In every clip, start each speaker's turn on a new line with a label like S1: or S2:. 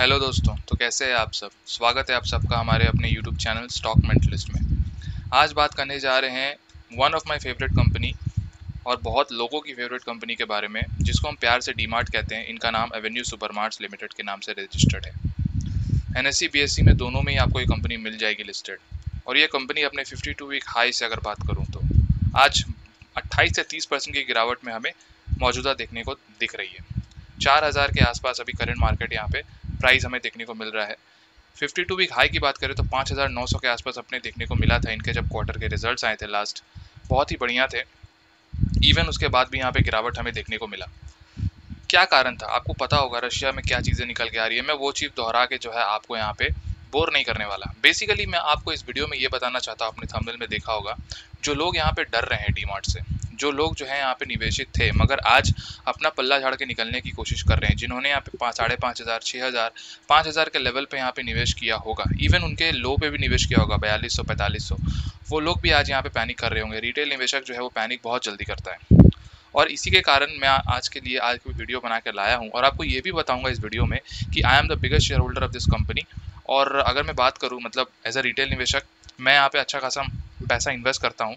S1: Hello दोस्तों, तो कैसे हैं आप सब। स्वागत है आप सबका हमारे अपने यूट्यूब चैनल स्टॉक मेंटलिस्ट में। आज बात करने जा रहे हैं one of my favourite company और बहुत लोगों की फेवरेट कंपनी के बारे में, जिसको हम प्यार से डीमार्ट कहते हैं। इनका नाम एवेन्यू सुपरमार्ट्स लिमिटेड के नाम से रजिस्टर्ड है। एनएसई बीएसई में दोनों में ही आपको ये कंपनी मिल जाएगी लिस्टेड। और ये कंपनी अपने 52 वीक हाई से अगर बात करूँ तो आज 28 से 30% की गिरावट में हमें मौजूदा देखने को दिख रही है। 4000 के आसपास अभी करंट मार्केट यहाँ पे प्राइस हमें देखने को मिल रहा है। 52 वीक हाई की बात करें तो 5900 के आसपास अपने देखने को मिला था। इनके जब क्वार्टर के रिजल्ट्स आए थे लास्ट, बहुत ही बढ़िया थे। इवन उसके बाद भी यहाँ पे गिरावट हमें देखने को मिला। क्या कारण था आपको पता होगा, रशिया में क्या चीज़ें निकल के आ रही है। मैं वो चीज़ दोहरा के जो है आपको यहाँ पे बोर नहीं करने वाला। बेसिकली मैं आपको इस वीडियो में ये बताना चाहता हूँ, अपने थंबनेल में देखा होगा, जो लोग यहाँ पे डर रहे हैं डीमार्ट से, जो लोग जो है यहाँ पे निवेशित थे मगर आज अपना पल्ला झाड़ के निकलने की कोशिश कर रहे हैं, जिन्होंने यहाँ पे 5,500, 6,000, 5,000 के लेवल पे यहाँ पे निवेश किया होगा, इवन उनके लो पे भी निवेश किया होगा 4200, 4500, वो लोग भी आज यहाँ पे पैनिक कर रहे होंगे। रिटेल निवेशक जो है वो पैनिक बहुत जल्दी करता है और इसी के कारण मैं आज के लिए आज की वीडियो बना के लाया हूँ। और आपको ये भी बताऊंगा इस वीडियो में कि I am the biggest share holder of this company. और अगर मैं बात करूँ मतलब एज अ रिटेल निवेशक, मैं यहाँ पे अच्छा खासा पैसा इन्वेस्ट करता हूँ।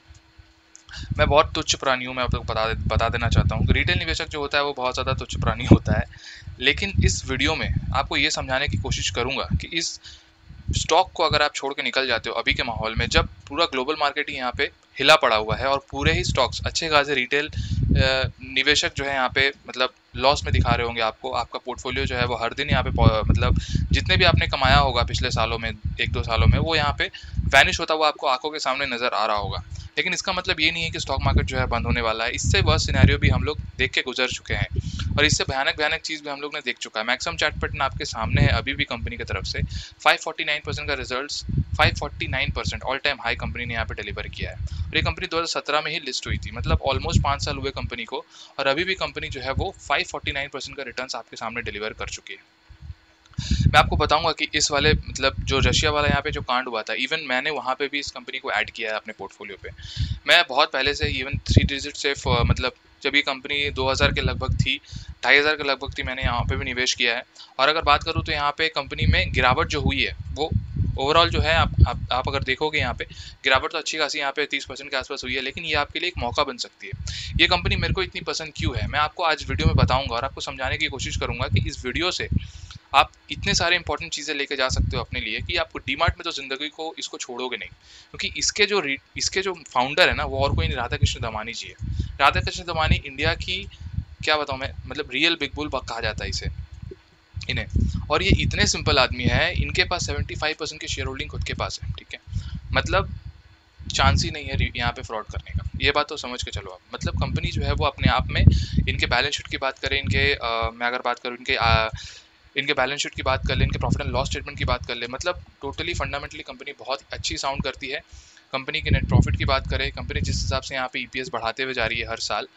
S1: मैं बहुत तुच्छ प्राणी हूँ। मैं आपको बता देना चाहता हूँ कि रिटेल निवेशक जो होता है वो बहुत ज़्यादा तुच्छ प्राणी होता है। लेकिन इस वीडियो में आपको ये समझाने की कोशिश करूँगा कि इस स्टॉक को अगर आप छोड़ के निकल जाते हो अभी के माहौल में, जब पूरा ग्लोबल मार्केट ही यहाँ पे हिला पड़ा हुआ है और पूरे ही स्टॉक्स अच्छे खासे रिटेल निवेशक जो है यहाँ पे मतलब लॉस में दिखा रहे होंगे आपको। आपका पोर्टफोलियो जो है वो हर दिन यहाँ पे मतलब जितने भी आपने कमाया होगा पिछले सालों में, 1-2 सालों में, वो यहाँ पे वैनिश होता हुआ आपको आंखों के सामने नजर आ रहा होगा। लेकिन इसका मतलब ये नहीं है कि स्टॉक मार्केट जो है बंद होने वाला है। इससे वर्स्ट सिनेरियो भी हम लोग देख के गुजर चुके हैं और इससे भयानक भयानक चीज़ भी हम लोग ने देख चुका है। मैक्सिमम चार्ट पैटर्न आपके सामने है अभी भी कंपनी की तरफ से। 549% का results, 549% all time high company ने यहाँ पे डिलीवर किया है। और ये कंपनी 2017 में ही लिस्ट हुई थी, मतलब ऑलमोस्ट 5 साल हुए कंपनी को, और अभी भी कंपनी जो है वो 549% का रिटर्न्स आपके सामने डिलीवर कर चुकी है। मैं आपको बताऊंगा कि इस वाले मतलब जो रशिया वाला यहाँ पे जो कांड हुआ था, इवन मैंने वहाँ पे भी इस कंपनी को ऐड किया है अपने पोर्टफोलियो पे। मैं बहुत पहले से इवन 3 डिजिट से मतलब जब ये कंपनी 2000 के लगभग थी, 2500 के लगभग थी, मैंने यहाँ पे भी निवेश किया है। और अगर बात करूँ तो यहाँ पे कंपनी में गिरावट जो हुई है वो ओवरऑल जो है आप अगर देखोगे यहाँ पे गिरावट तो अच्छी खासी यहाँ पे 30% के आसपास हुई है। लेकिन ये आपके लिए एक मौका बन सकती है। ये कंपनी मेरे को इतनी पसंद क्यों है मैं आपको आज वीडियो में बताऊंगा और आपको समझाने की कोशिश करूंगा कि इस वीडियो से आप इतने सारे इंपॉर्टेंट चीज़ें लेके जा सकते हो अपने लिए कि आपको डीमार्ट में तो ज़िंदगी को इसको छोड़ोगे नहीं। क्योंकि इसके जो फाउंडर है ना वो और कोई नहीं, राधा कृष्ण दमानी जी है। राधा कृष्ण दमानी इंडिया की क्या बताऊँ मैं, मतलब रियल बिग बुल कहा जाता है इसे इन्हें। और ये इतने सिंपल आदमी है, इनके पास 75% की शेयर होल्डिंग खुद के पास है। ठीक है, मतलब चांस ही नहीं है यहाँ पे फ्रॉड करने का। ये बात तो समझ के चलो आप। मतलब कंपनी जो है वो अपने आप में, इनके बैलेंस शीट की बात करें, मैं अगर बात करूँ इनके बैलेंस शीट की बात कर ले, इनके प्रॉफिट एंड लॉस स्टेटमेंट की बात कर ले, मतलब टोटली फंडामेंटली कंपनी बहुत अच्छी साउंड करती है। कंपनी के नेट प्रॉफिट की बात करें, कंपनी जिस हिसाब से यहाँ पे ईपीएस बढ़ाते हुए जा रही है हर साल,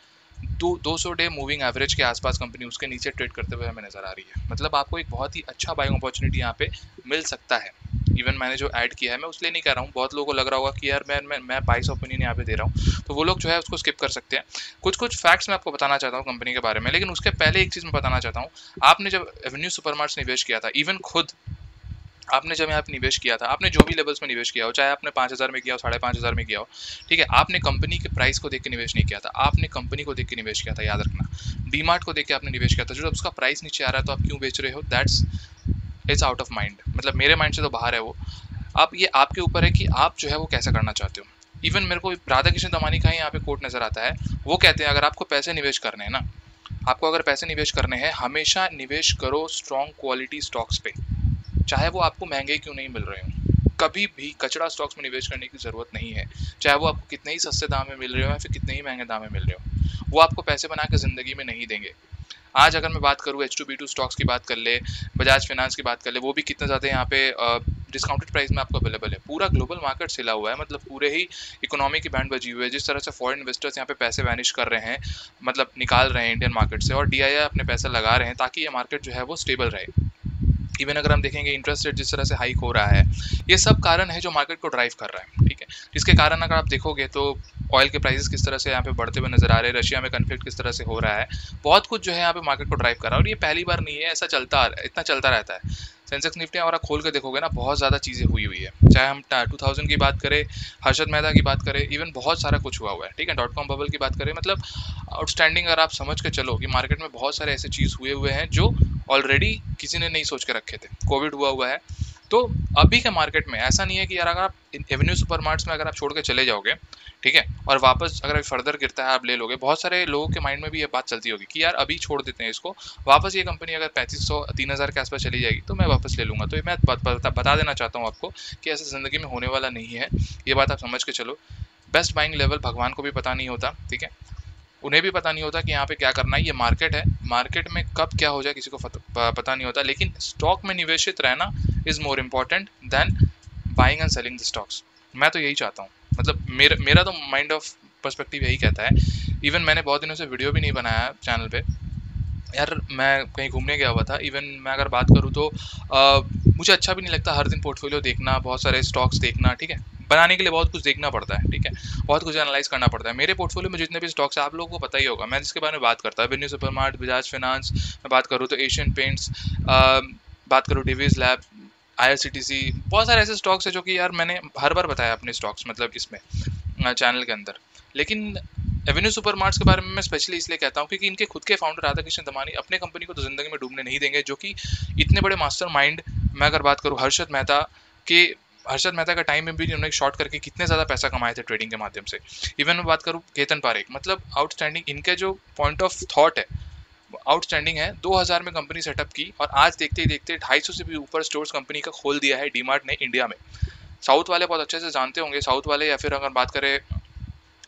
S1: 200 डे मूविंग एवरेज के आसपास कंपनी उसके नीचे ट्रेड करते हुए हमें नजर आ रही है। मतलब आपको एक बहुत ही अच्छा बाइंग अपॉर्चुनिटी यहाँ पे मिल सकता है। इवन मैंने जो ऐड किया है, मैं उसलिए नहीं कह रहा हूँ, बहुत लोगों को लग रहा होगा कि यार मैं बाइस ओपिनियन यहाँ पे दे रहा हूँ, तो वो लोग जो है उसको स्किप कर सकते हैं। कुछ फैक्ट्स मैं आपको बताना चाहता हूँ कंपनी के बारे में। लेकिन उसके पहले एक चीज़ मैं बताना चाहता हूँ। आपने जब एवेन्यू सुपरमार्ट्स निवेश किया था, इवन खुद आपने जब यहाँ पे निवेश किया था, आपने जो भी लेवल्स में निवेश किया हो, चाहे आपने 5,000 में किया हो, 5,500 में किया हो, ठीक है, आपने कंपनी के प्राइस को देख के निवेश नहीं किया था, आपने कंपनी को देख के निवेश किया था। याद रखना, डीमार्ट को देख के आपने निवेश किया था। जो उसका प्राइस नीचे आ रहा है तो आप क्यों बेच रहे हो, that's it's out of mind. मतलब मेरे माइंड से तो बाहर है वो। आप ये आपके ऊपर है कि आप जो है वो कैसे करना चाहते हो। इवन मेरे को राधा कृष्ण दमानी का ही यहाँ पे कोट नजर आता है। वो कहते हैं अगर आपको पैसे निवेश करने हैं ना, आपको अगर पैसे निवेश करने हैं, हमेशा निवेश करो स्ट्रॉन्ग क्वालिटी स्टॉक्स पे, चाहे वो आपको महंगे क्यों नहीं मिल रहे हो। कभी भी कचड़ा स्टॉक्स में निवेश करने की ज़रूरत नहीं है, चाहे वो आपको कितने ही सस्ते दाम में मिल रहे हो या फिर कितने ही महंगे दाम में मिल रहे हो। वो आपको पैसे बना के ज़िंदगी में नहीं देंगे। आज अगर मैं बात करूँ H2B2 स्टॉक्स की बात कर ले, बजाज फाइनेंस की बात कर ले, वो भी कितने ज़्यादा यहाँ पे डिस्काउंटेड प्राइस में आपको अवेलेबल है। पूरा ग्लोबल मार्केट सिला हुआ है, मतलब पूरे ही इकोनॉमी की बैंड बजी हुई है। जिस तरह से फॉरेन इन्वेस्टर्स यहाँ पे पैसे वैनिश कर रहे हैं, मतलब निकाल रहे हैं इंडियन मार्केट से, और DII अपने पैसे लगा रहे हैं ताकि ये मार्केट जो है वो स्टेबल रहे। इवन अगर हम देखेंगे इंटरेस्ट रेट जिस तरह से हाइक हो रहा है, ये सब कारण है जो मार्केट को ड्राइव कर रहा है। ठीक है, जिसके कारण अगर आप देखोगे तो ऑयल के प्राइसेस किस तरह से यहाँ पे बढ़ते हुए नजर आ रहे हैं, रशिया में कन्फ्लिक्ट किस तरह से हो रहा है, बहुत कुछ जो है यहाँ पे मार्केट को ड्राइव कर रहा है। और ये पहली बार नहीं है, ऐसा इतना चलता रहता है। सेंसेक्स निफ्टी अगर आप खोल के देखोगे ना, बहुत ज़्यादा चीज़ें हुई हुई है। चाहे हम 2000 की बात करें, हर्षद मेहता की बात करें, इवन बहुत सारा कुछ हुआ हुआ है, ठीक है। .com बबल की बात करें, मतलब आउटस्टैंडिंग अगर आप समझ के चलो कि मार्केट में बहुत सारे ऐसे चीज़ हुए हुए हैं जो ऑलरेडी किसी ने नहीं सोच के रखे थे। कोविड हुआ हुआ है, तो अभी के मार्केट में ऐसा नहीं है कि यार अगर आप एवेन्यू सुपरमार्ट्स में अगर आप छोड़ के चले जाओगे, ठीक है, और वापस अगर फर्दर गिरता है आप ले लोगे। बहुत सारे लोगों के माइंड में भी ये बात चलती होगी कि यार अभी छोड़ देते हैं इसको, वापस ये कंपनी अगर 3500 3000 के आसपास चली जाएगी तो मैं वापस ले लूँगा। तो ये मैं बता देना चाहता हूँ आपको कि ऐसा ज़िंदगी में होने वाला नहीं है। ये बात आप समझ के चलो। बेस्ट बाइंग लेवल भगवान को भी पता नहीं होता, ठीक है, उन्हें भी पता नहीं होता कि यहाँ पे क्या करना है। ये मार्केट है, मार्केट में कब क्या हो जाए किसी को पता नहीं होता, लेकिन स्टॉक में निवेशित रहना is more important than buying and selling the stocks. मैं तो यही चाहता हूँ, मतलब मेरा तो माइंड ऑफ पर्सपेक्टिव यही कहता है। इवन मैंने बहुत दिनों से वीडियो भी नहीं बनाया चैनल पे यार, मैं कहीं घूमने गया हुआ था। इवन मैं अगर बात करूँ तो मुझे अच्छा भी नहीं लगता हर दिन पोर्टफोलियो देखना, बहुत सारे स्टॉक्स देखना, ठीक है। बनाने के लिए बहुत कुछ देखना पड़ता है, ठीक है, बहुत कुछ एनालाइज करना पड़ता है। मेरे पोर्टफोलियो में जितने भी स्टॉक्स हैं आप लोगों को पता ही होगा, मैं जिसके बारे में बात करता हूँ, एवेन्यू सुपरमार्ट, बजाज फाइनेंस, मैं बात करूँ तो एशियन पेंट्स, बात करूँ डिवीज लैब, IRCTC, बहुत सारे ऐसे स्टॉक्स है जो कि यार मैंने हर बार बताया अपने स्टॉक्स, मतलब इसमें चैनल के अंदर। लेकिन एवेन्यू सुपरमार्ट्स के बारे में मैं स्पेशली इसलिए कहता हूँ क्योंकि इनके खुद के फाउंडर राधा कृष्ण दमानी अपने कंपनी को तो जिंदगी में डूबने नहीं देंगे, जो कि इतने बड़े मास्टर माइंड। मैं अगर बात करूँ हर्षद मेहता के, हर्षद मेहता का टाइम में भी उन्होंने शॉर्ट करके कितने ज़्यादा पैसा कमाए थे ट्रेडिंग के माध्यम से। इवन मैं बात करूँ केतन पारेख, मतलब आउटस्टैंडिंग, इनके जो पॉइंट ऑफ थॉट है आउटस्टैंडिंग है। 2000 में कंपनी सेटअप की और आज देखते ही देखते 250 से भी ऊपर स्टोर्स कंपनी का खोल दिया है डीमार्ट ने इंडिया में। साउथ वाले बहुत अच्छे से जानते होंगे, साउथ वाले, या फिर अगर बात करें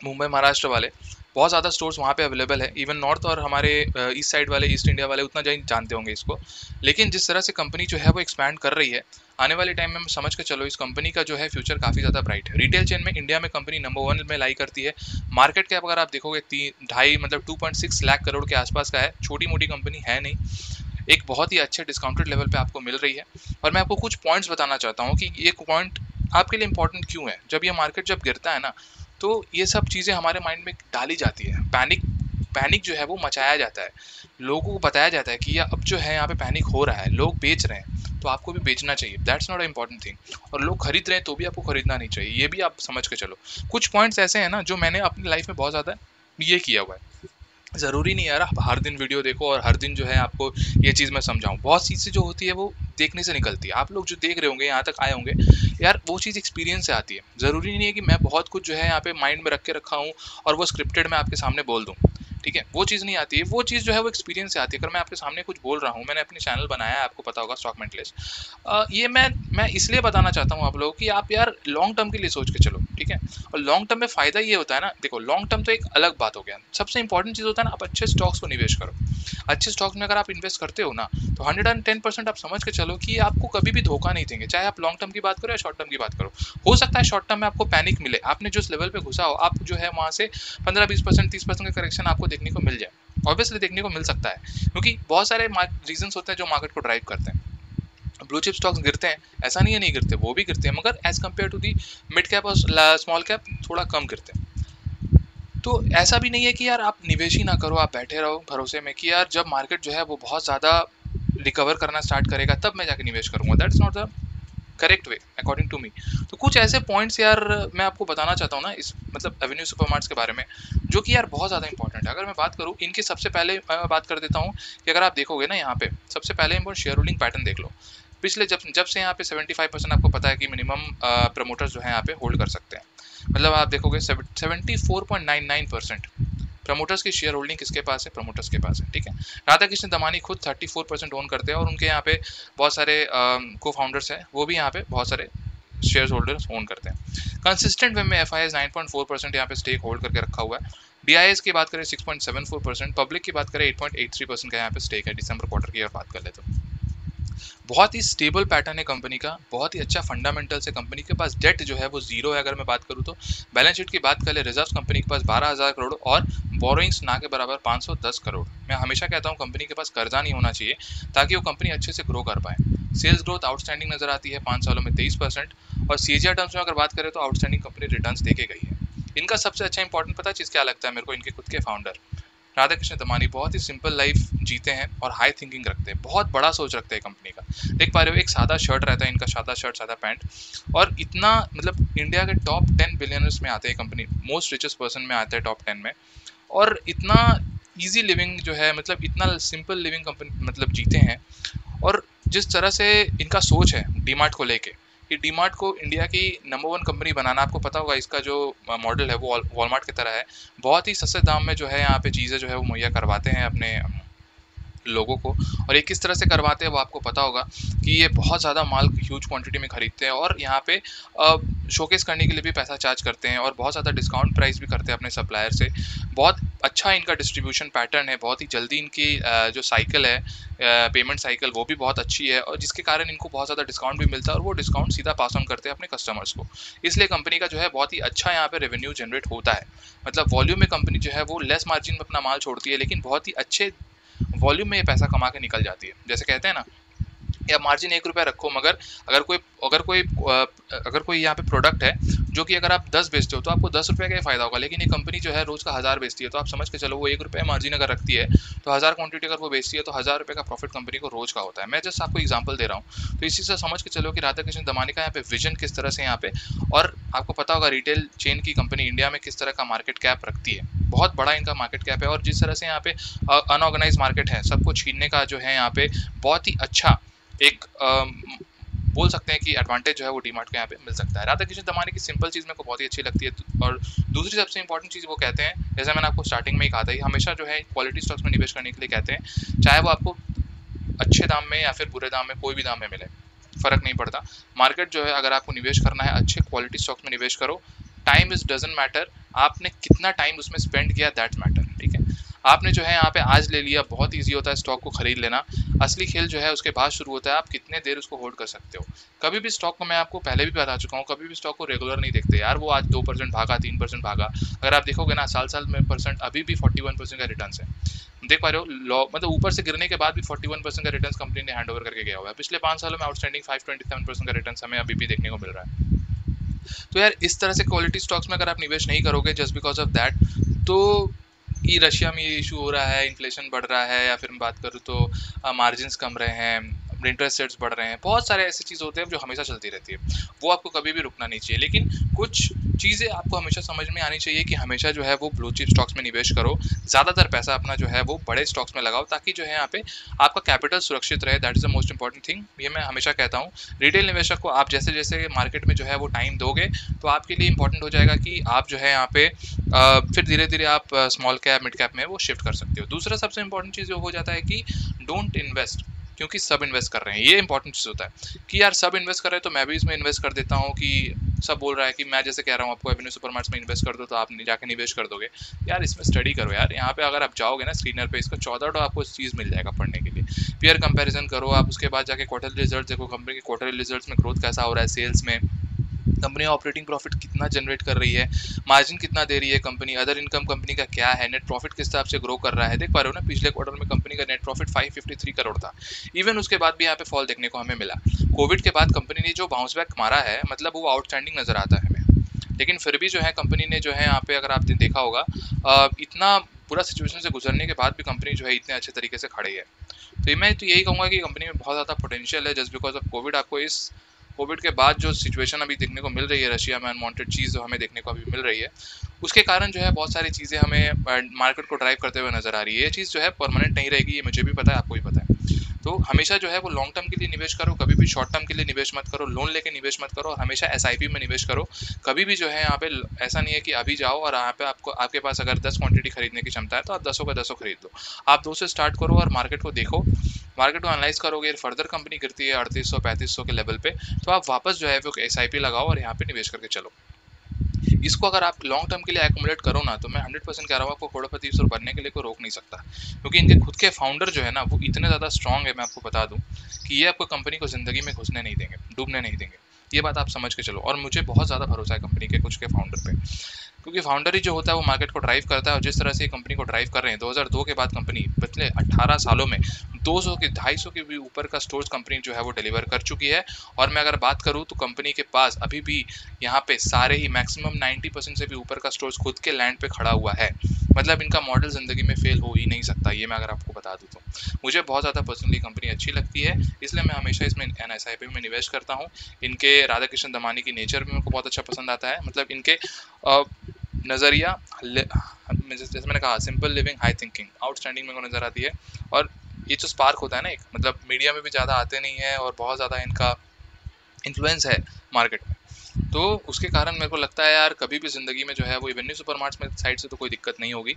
S1: मुंबई महाराष्ट्र वाले, बहुत ज़्यादा स्टोर्स वहाँ पे अवेलेबल है। इवन नॉर्थ और हमारे ईस्ट साइड वाले, ईस्ट इंडिया वाले उतना जानते होंगे इसको। लेकिन जिस तरह से कंपनी जो है वो एक्सपैंड कर रही है, आने वाले टाइम में समझ के चलो इस कंपनी का जो है फ्यूचर काफ़ी ज़्यादा ब्राइट है। रिटेल चेन में इंडिया में कंपनी नंबर 1 में लाई करती है। मार्केट कैप अगर आप देखोगे 2.5 मतलब 2.6 लाख करोड़ के आसपास का है, छोटी मोटी कंपनी है नहीं, एक बहुत ही अच्छे डिस्काउंटेड लेवल पे आपको मिल रही है। और मैं आपको कुछ पॉइंट्स बताना चाहता हूँ कि ये पॉइंट आपके लिए इंपॉर्टेंट क्यों है। जब ये मार्केट जब गिरता है ना, तो ये सब चीज़ें हमारे माइंड में डाली जाती है, पैनिक जो है वो मचाया जाता है, लोगों को बताया जाता है कि ये अब जो है यहाँ पे पैनिक हो रहा है, लोग बेच रहे हैं तो आपको भी बेचना चाहिए। That's not a important thing. और लोग खरीद रहे हैं तो भी आपको खरीदना नहीं चाहिए, ये भी आप समझ के चलो। कुछ पॉइंट्स ऐसे हैं ना जो मैंने अपनी लाइफ में बहुत ज़्यादा ये किया हुआ है। ज़रूरी नहीं यार आप हर दिन वीडियो देखो और हर दिन जो है आपको ये चीज़ मैं समझाऊँ। बहुत चीज़ें जो होती है वो देखने से निकलती है। आप लोग जो देख रहे होंगे, यहाँ तक आए होंगे, यार वो चीज़ एक्सपीरियंस से आती है। ज़रूरी नहीं है कि मैं बहुत कुछ जो है यहाँ पे माइंड में रख के रखा हूँ और वो स्क्रिप्टेड मैं आपके सामने बोल दूँ, ठीक है, वो चीज़ नहीं आती है। वो चीज़ जो है वो एक्सपीरियंस से आती है। अगर मैं आपके सामने कुछ बोल रहा हूँ, मैंने अपने चैनल बनाया है, आपको पता होगा, स्टॉक मेंटलिस्ट, ये मैं इसलिए बताना चाहता हूँ आप लोगों कि आप यार लॉन्ग टर्म के लिए सोच के चलो, ठीक है। और लॉन्ग टर्म में फ़ायदा ये होता है ना, देखो लॉन्ग टर्म तो एक अलग बात हो गया, सबसे इंपॉर्टेंट चीज़ होता है ना, आप अच्छे स्टॉक्स को निवेश करो। अच्छे स्टॉक्स में अगर आप इन्वेस्ट करते हो ना, तो 110% आप समझ के चलो कि आपको कभी भी धोखा नहीं देंगे, चाहे आप लॉन्ग टर्म की बात करो या शॉर्ट टर्म की बात करो। हो सकता है शॉर्ट टर्म में आपको पैनिक मिले, आपने जिस लेवल पे घुसा हो, आप जो है वहाँ से 15-20% 30% का करेक्शन आपको देखने को मिल जाए, ऑब्वियसली देखने को मिल सकता है, क्योंकि बहुत सारे रीजंस होते हैं जो मार्केट को ड्राइव करते हैं। ब्लू चिप स्टॉक्स गिरते हैं, ऐसा नहीं है नहीं गिरते, वो भी गिरते हैं, मगर as compared to the mid cap और स्मॉल कैप थोड़ा कम गिरते हैं। तो ऐसा भी नहीं है कि यार आप निवेश ही ना करो, आप बैठे रहो भरोसे में कि यार जब मार्केट जो है वो बहुत ज़्यादा रिकवर करना स्टार्ट करेगा तब मैं जाके निवेश करूंगा। That's not the correct way according to me. तो कुछ ऐसे पॉइंट्स यार मैं आपको बताना चाहता हूँ ना इस मतलब एवेन्यू सुपरमार्ट्स के बारे में, जो कि यार बहुत ज़्यादा इंपॉर्टेंट है। अगर मैं बात करूँ इनके, सबसे पहले मैं बात कर देता हूँ कि अगर आप देखोगे ना यहाँ पे सबसे पहले इम्पोर्टेंट शेयर होल्डिंग पैटर्न देख लो। पिछले जब से यहाँ पे 75% आपको पता है कि मिनिमम प्रमोटर्स जो है यहाँ पे होल्ड कर सकते हैं। मतलब आप देखोगे 74.99% प्रमोटर्स की शेयर होल्डिंग किसके पास है, प्रमोटर्स के पास है, ठीक है। राधा कृष्ण दमानी खुद 34% ओन करते हैं और उनके यहाँ पे बहुत सारे को फाउंडर्स हैं, वो भी यहाँ पे बहुत सारे शेयर होल्डर्स ओन करते हैं। कंसिस्टेंट वे में FIS 9.4% यहाँ पे स्टेक होल्ड करके रखा हुआ है। DIS की बात करें 6.74%, पब्लिक की बात करें 8.83% का यहाँ पे स्टेक है। दिसंबर क्वार्टर की अगर बात कर ले तो बहुत ही स्टेबल पैटर्न है कंपनी का, बहुत ही अच्छा फंडामेंटल्स है कंपनी के पास। डेट जो है वो जीरो है। अगर मैं बात करूँ तो बैलेंस शीट की बात कर ले, रिजर्व कंपनी के पास 12,000 करोड़ और बोरोइंग्स ना के बराबर 510 करोड़। मैं हमेशा कहता हूँ कंपनी के पास कर्जा नहीं होना चाहिए ताकि वो कंपनी अच्छे से ग्रो कर पाए। सेल्स ग्रोथ आउटस्टैंडिंग नजर आती है 5 सालों में 23%। और CAGR टर्म्स में अगर बात करें तो आउटस्टैंडिंग कंपनी रिटर्न्स देके गई है। इनका सबसे अच्छा इंपॉर्टेंट पता है चीज़ क्या लगता है मेरे को, इनके खुद के फाउंडर राधा कृष्ण दमानी बहुत ही सिंपल लाइफ जीते हैं और हाई थिंकिंग रखते हैं, बहुत बड़ा सोच रखते हैं कंपनी का। देख पा रहे हो, एक सादा शर्ट रहता है इनका, सादा शर्ट सादा पैंट, और इतना मतलब इंडिया के टॉप 10 बिलियनर्स में आते हैं कंपनी, मोस्ट रिचेस्ट पर्सन में आता है टॉप 10 में, और इतना इजी लिविंग जो है, मतलब इतना सिंपल लिविंग कंपनी मतलब जीते हैं। और जिस तरह से इनका सोच है डीमार्ट को लेके, कि डीमार्ट को इंडिया की नंबर 1 कंपनी बनाना, आपको पता होगा इसका जो मॉडल है वो वॉलमार्ट की तरह है, बहुत ही सस्ते दाम में जो है यहाँ पे चीज़ें जो है वो मुहैया करवाते हैं अपने लोगों को। और ये किस तरह से करवाते हैं वो आपको पता होगा, कि ये बहुत ज़्यादा माल ह्यूज क्वांटिटी में खरीदते हैं और यहाँ पे शोकेस करने के लिए भी पैसा चार्ज करते हैं और बहुत ज़्यादा डिस्काउंट प्राइस भी करते हैं अपने सप्लायर से। बहुत अच्छा इनका डिस्ट्रीब्यूशन पैटर्न है, बहुत ही जल्दी इनकी जो साइकिल है, पेमेंट साइकिल, वो भी बहुत अच्छी है, और जिसके कारण इनको बहुत ज़्यादा डिस्काउंट भी मिलता है और वो डिस्काउंट सीधा पास ऑन करते हैं अपने कस्टमर्स को। इसलिए कंपनी का जो है बहुत ही अच्छा यहाँ पे रेवेन्यू जनरेट होता है। मतलब वॉल्यूम में कंपनी जो है वो लेस मार्जिन में अपना माल छोड़ती है, लेकिन बहुत ही अच्छे वॉल्यूम में ये पैसा कमा के निकल जाती है। जैसे कहते हैं ना, या मार्जिन 1 रुपया रखो, मगर अगर कोई यहाँ पे प्रोडक्ट है जो कि अगर आप 10 बेचते हो तो आपको 10 रुपये का ही फायदा होगा, लेकिन ये कंपनी जो है रोज का 1000 बेचती है, तो आप समझ के चलो वो 1 रुपये मार्जिन अगर रखती है तो 1000 क्वांटिटी अगर वो बेचती है तो 1000 रुपये का प्रॉफिट कंपनी को रोज का होता है। मैं जस्ट आपको एग्जांपल दे रहा हूँ, तो इसी से समझ के चलो कि राधा कृष्ण दमानी का यहाँ पे विजन किस तरह से यहाँ पे, और आपको पता होगा रिटेल चेन की कंपनी इंडिया में किस तरह का मार्केट कैप रखती है, बहुत बड़ा इनका मार्केट कैप है, और जिस तरह से यहाँ पे अनऑर्गेनाइज मार्केट है, सबको छीनने का जो है यहाँ पे बहुत ही अच्छा एक बोल सकते हैं कि एडवांटेज जो है वो डीमार्ट के यहाँ पे मिल सकता है। राधा कृष्ण दमानी की सिंपल चीज़ मेरे को बहुत ही अच्छी लगती है। और दूसरी सबसे इंपॉर्टेंट चीज़ वो कहते हैं, जैसे मैंने आपको स्टार्टिंग में ही कहा था, हमेशा जो है क्वालिटी स्टॉक्स में निवेश करने के लिए कहते हैं, चाहे वो आपको अच्छे दाम में या फिर बुरे दाम में, कोई भी दाम में मिले, फर्क नहीं पड़ता। मार्केट जो है, अगर आपको निवेश करना है अच्छे क्वालिटी स्टॉक्स में निवेश करो। टाइम इज डजंट मैटर, आपने कितना टाइम उसमें स्पेंड किया, दैट्स मैटर। ठीक है, आपने जो है यहाँ पे आज ले लिया, बहुत ईजी होता है स्टॉक को खरीद लेना, असली खेल जो है उसके बाद शुरू होता है, आप कितने देर उसको होल्ड कर सकते हो। कभी भी स्टॉक को, मैं आपको पहले भी बता चुका हूँ, कभी भी स्टॉक को रेगुलर नहीं देखते यार, वो आज 2% भागा, 3% भागा, अगर आप देखोगे ना साल में परसेंट, अभी भी 41% का रिटर्न है। देख पा रहे हो, मतलब ऊपर से गिरने के बाद भी 41% का रिटर्न कंपनी ने हैंड ओवर करके गया हुआ है। पिछले 5 सालों में आउटस्टैंडिंग 527% का रिटर्न हमें अभी भी देखने को मिल रहा है। तो यार इस तरह से क्वालिटी स्टॉक्स में अगर आप निवेश नहीं करोगे जस्ट बिकॉज ऑफ दैट, तो कि रशिया में ये इशू हो रहा है, इन्फ्लेशन बढ़ रहा है, या फिर मैं बात करूँ तो मार्जिन्स कम रहे हैं, इंटरेस्ट रेट्स बढ़ रहे हैं, बहुत सारे ऐसी चीज़ होते हैं जो हमेशा चलती रहती है, वो आपको कभी भी रुकना नहीं चाहिए। लेकिन कुछ चीज़ें आपको हमेशा समझ में आनी चाहिए कि हमेशा जो है वो ब्लू चिप स्टॉक्स में निवेश करो, ज़्यादातर पैसा अपना जो है वो बड़े स्टॉक्स में लगाओ, ताकि जो है यहाँ पे आपका कैपिटल सुरक्षित रहे। That is the most important thing, ये मैं हमेशा कहता हूँ। रिटेल निवेशक को आप जैसे जैसे मार्केट में जो है वो टाइम दोगे, तो आपके लिए इंपॉर्टेंट हो जाएगा कि आप जो है यहाँ पे फिर धीरे धीरे आप स्मॉल कैप मिड कैप में वो शिफ्ट कर सकते हो। दूसरा सबसे इंपॉर्टेंट चीज़ हो जाता है कि डोंट इन्वेस्ट क्योंकि सब इन्वेस्ट कर रहे हैं, ये इंपॉर्टेंट चीज़ होता है कि यार सब इन्वेस्ट कर रहे हैं तो मैं भी इसमें इन्वेस्ट कर देता हूँ, कि सब बोल रहा है कि मैं जैसे कह रहा हूँ आपको एवेन्यू सुपरमार्ट्स में इन्वेस्ट कर दो, तो आप जाके निवेश कर दोगे। यार इसमें स्टडी करो यार, यहाँ पे अगर आप जाओगे ना स्क्रीनर पे, इसका 14 आपको चीज़ मिल जाएगा पढ़ने के लिए। पेयर कंपैरिजन करो आप, उसके बाद जाके क्वार्टरली रिजल्ट देखो, कंपनी के क्वार्टरली रिजल्ट्स में ग्रोथ कैसा हो रहा है, सेल्स में कंपनी ऑपरेटिंग प्रॉफिट कितना जनरेट कर रही है, मार्जिन कितना दे रही है कंपनी, अदर इनकम कंपनी का क्या है, नेट प्रॉफिट किस हिसाब से ग्रो कर रहा है। देख पा रहे हो ना, पिछले क्वार्टर में कंपनी का नेट प्रॉफिट 553 करोड़ था, इवन उसके बाद भी यहाँ पे फॉल देखने को हमें मिला। कोविड के बाद कंपनी ने जो बाउंस बैक मारा है, मतलब वो आउटस्टैंडिंग नजर आता है हमें। लेकिन फिर भी जो है कंपनी ने जो है यहाँ पे, अगर आपने देखा होगा, इतना पूरा सिचुएशन से गुजरने के बाद भी कंपनी जो है इतने अच्छे तरीके से खड़ी है। तो मैं तो यही कहूँगा कि कंपनी में बहुत ज़्यादा पोटेंशियल है, जस्ट बिकॉज ऑफ कोविड। आपको इस कोविड के बाद जो सिचुएशन अभी देखने को मिल रही है रशिया में, अनवांटेड चीज़ जो हमें देखने को अभी मिल रही है, उसके कारण जो है बहुत सारी चीज़ें हमें मार्केट को ड्राइव करते हुए नजर आ रही है। ये चीज़ जो है परमानेंट नहीं रहेगी, ये मुझे भी पता है, आपको भी पता है। तो हमेशा जो है वो लॉन्ग टर्म के लिए निवेश करो, कभी भी शॉर्ट टर्म के लिए निवेश मत करो, लोन लेके निवेश मत करो, और हमेशा एसआईपी में निवेश करो। कभी भी जो है यहाँ पे ऐसा नहीं है कि अभी जाओ और यहाँ पे आपके पास अगर 10 क्वांटिटी खरीदने की क्षमता है तो आप 10 का 10 खरीद लो। आप 2 से स्टार्ट करो और मार्केट को देखो, मार्केट को एनालाइज करोगे, फर्दर कंपनी गिरती है 3800-3500 के लेवल पे, तो आप वापस जो है वो एसआईपी लगाओ और यहाँ पे निवेश करके चलो। इसको अगर आप लॉन्ग टर्म के लिए एक्यूमुलेट करो ना, तो मैं 100% कह रहा हूँ आपको करोड़पति बनने के लिए कोई रोक नहीं सकता, क्योंकि इनके खुद के फाउंडर जो है ना वो इतने ज़्यादा स्ट्रांग है, मैं आपको बता दूं कि ये आपको कंपनी को ज़िंदगी में घुसने नहीं देंगे, डूबने नहीं देंगे। ये बात आप समझ के चलो, और मुझे बहुत ज़्यादा भरोसा है कंपनी के कुछ के फाउंडर पे। क्योंकि फाउंडर ही जो होता है वो मार्केट को ड्राइव करता है, और जिस तरह से कंपनी को ड्राइव कर रहे हैं 2002 के बाद कंपनी पिछले 18 सालों में 200 के 250 के भी ऊपर का स्टोर्स कंपनी जो है वो डिलीवर कर चुकी है। और मैं अगर बात करूँ तो कंपनी के पास अभी भी यहाँ पे सारे ही मैक्सिमम 90% से भी ऊपर का स्टोर्स खुद के लैंड पे खड़ा हुआ है। मतलब इनका मॉडल ज़िंदगी में फेल हो ही नहीं सकता, ये मैं अगर आपको बता दूँ तो। मुझे बहुत ज़्यादा पर्सनली कंपनी अच्छी लगती है, इसलिए मैं हमेशा इसमें NSIP में निवेश करता हूँ। इनके राधा कृष्ण दमानी की नेचर भी मेरे को बहुत अच्छा पसंद आता है। मतलब इनके नज़रिया, जैसे मैंने कहा, simple living high thinking outstanding मेरे को नज़र आती है। और ये जो स्पार्क होता है ना एक, मतलब मीडिया में भी ज़्यादा आते नहीं है और बहुत ज़्यादा इनका इन्फ्लुएंस है मार्केट में, तो उसके कारण मेरे को लगता है यार कभी भी ज़िंदगी में जो है वो एवेन्यू सुपरमार्ट्स में साइड से तो कोई दिक्कत नहीं होगी।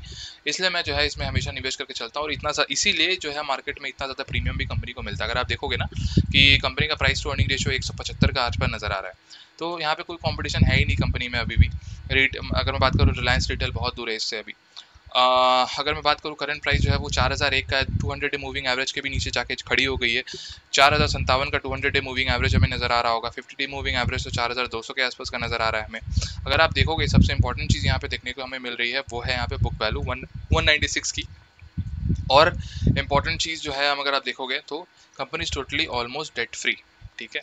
S1: इसलिए मैं जो है इसमें हमेशा निवेश करके चलता हूँ, और इसीलिए जो है मार्केट में इतना ज़्यादा प्रीमियम भी कंपनी को मिलता है। अगर आप देखोगे ना कि कंपनी का प्राइस टू अर्निंग रेशियो 175 का आसपास नज़र आ रहा है, तो यहाँ पे कोई कंपटीशन है ही नहीं कंपनी में अभी भी। अगर मैं बात करूँ रिलायंस रिटेल बहुत दूर है इससे अभी। अगर मैं बात करूँ करंट प्राइस जो है वो 4001 का 200 डे मूविंग एवरेज के भी नीचे जाके खड़ी हो गई है। 4057 का 200 डे मूविंग एवरेज हमें नज़र आ रहा होगा। 50 डे मूविंग एवरेज तो 4200 के आसपास का नज़र आ रहा है हमें। अगर आप देखोगे सबसे इंपॉर्टेंट चीज़ यहाँ पे देखने को हमें मिल रही है वो है यहाँ पे बुक वैल्यू 196 की। और इम्पॉर्टेंट चीज़ जो है हम अगर आप देखोगे तो company is totally almost debt free, ठीक है।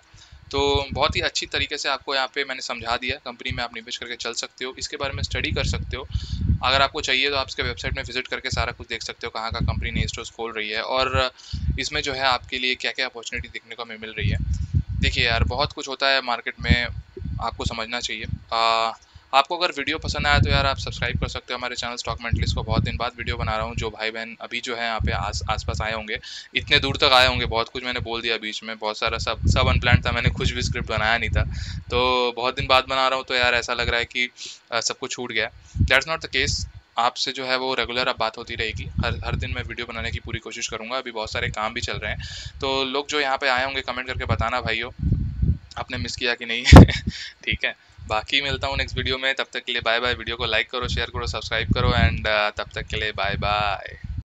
S1: तो बहुत ही अच्छी तरीके से आपको यहाँ पे मैंने समझा दिया, कंपनी में आप निवेश करके चल सकते हो, इसके बारे में स्टडी कर सकते हो। अगर आपको चाहिए तो आप इसके वेबसाइट में विजिट करके सारा कुछ देख सकते हो, कहाँ का कंपनी नई स्टोर्स खोल रही है और इसमें जो है आपके लिए क्या क्या अपॉर्चुनिटी देखने को हमें मिल रही है। देखिए यार बहुत कुछ होता है मार्केट में, आपको समझना चाहिए। आपको अगर वीडियो पसंद आया तो यार आप सब्सक्राइब कर सकते हो हमारे चैनल स्टॉक मेंटलिस्ट को। बहुत दिन बाद वीडियो बना रहा हूँ, जो भाई बहन अभी जो है यहाँ पे आसपास आए होंगे, इतने दूर तक आए होंगे, बहुत कुछ मैंने बोल दिया बीच में, बहुत सारा सब अनप्लान्ड था, मैंने कुछ भी स्क्रिप्ट बनाया नहीं था, तो बहुत दिन बाद बना रहा हूँ तो यार ऐसा लग रहा है कि सब कुछ छूट गया। That's not the case. आपसे जो है वो रेगुलर अब बात होती रहेगी, हर दिन मैं वीडियो बनाने की पूरी कोशिश करूँगा। अभी बहुत सारे काम भी चल रहे हैं, तो लोग जो यहाँ पे आए होंगे कमेंट करके बताना भाइयों आपने मिस किया कि नहीं। ठीक है, बाकी मिलता हूँ नेक्स्ट वीडियो में, तब तक के लिए बाय बाय। वीडियो को लाइक करो, शेयर करो, सब्सक्राइब करो एंड तब तक के लिए बाय बाय।